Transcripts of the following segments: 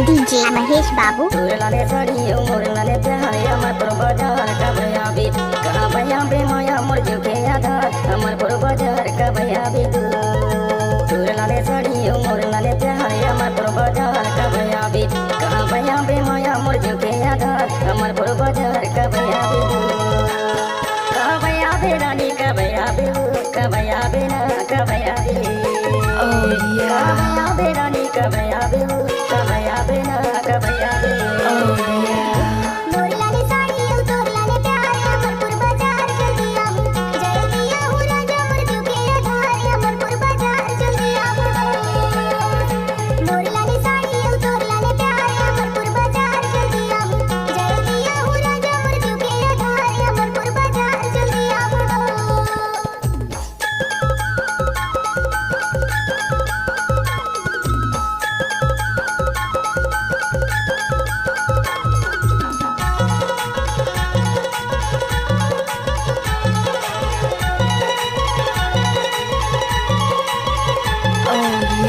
DJ Mahesh बाबू। लाले साड़ी उमर लाले प्यारे अमर पर बाजार का भैया भी कहाँ भैया बे माया मोर झुके आधार अमर पर बाजार का भैया भी दूर लाले साड़ी उमर लाले प्यारे अमर पर बाजार का भैया भी कहाँ भैया बे माया मोर झुके आधार अमर पर बाजार का भैया भी कहाँ भैया बे रानी का भैया भी का भैया बे ना का भैया भी कहाँ भैया बे रानी का भैया भी का भैया बे ना का भैया भी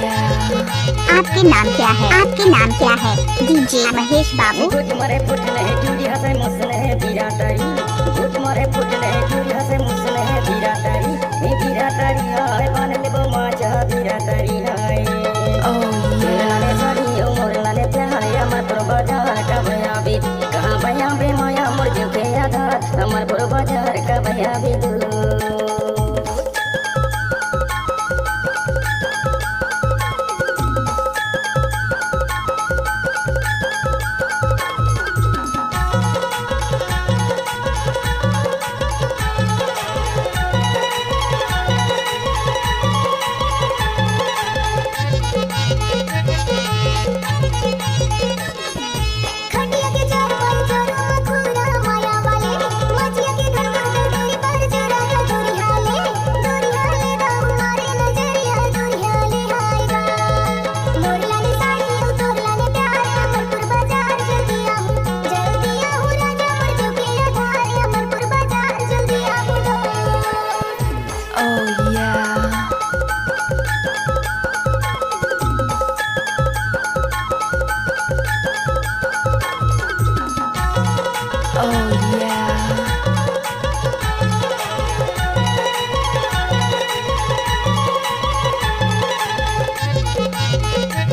आपके नाम क्या है? आपके नाम क्या है? डीजे महेश बाबू। कुछ मरे फुटने चूड़ी हसे मुसले बीरा तारी कुछ मरे फुटने चूड़ी हसे मुसले बीरा तारी हाय बन लेबो माचा बीरा तारी हाय लाले साड़ी उमर लाले प्यारे अमर पर बाजार का भैया भी कहाँ भैया बे माया मोर झुके आधार अमर पर बाजार का भैया भी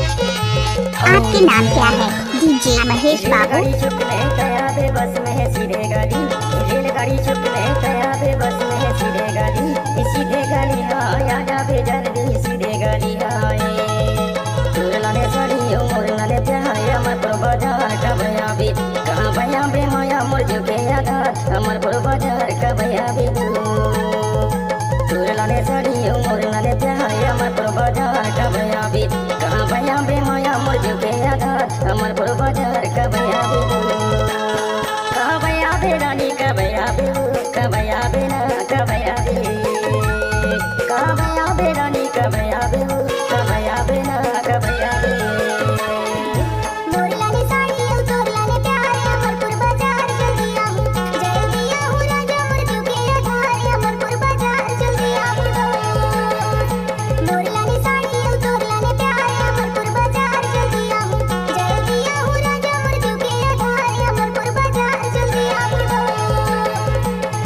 आपके नाम क्या है? डीजे महेश बाबू। गाड़ी चुकने तया बे बस में है सीधे गाड़ी रेलगाड़ी चुकने तया बे बस में है सीधे गाड़ी सीधे गाड़ी हाय आजा बे जल्दी सीधे गाड़ी हाय दूर लाले साड़ी उमर लाले प्यारे अमर पर बाजार का भैया भी कहाँ भैया बे माया मोर झुके आधार अमर पर बाजार का भैया भी दूर लाले साड़ी उमर लाले प्यारे अमर पर बाजार का भैया भी कहाँ भैया बे माया मोर झुके आधार अमर पर बाजार का भैया भी कहाँ भैया बे रानी का भैया भी का भैया बे ना का भैया भी कहाँ भैया बे रानी का भैया भी का भैया बे ना का भैया भी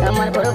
अमर पर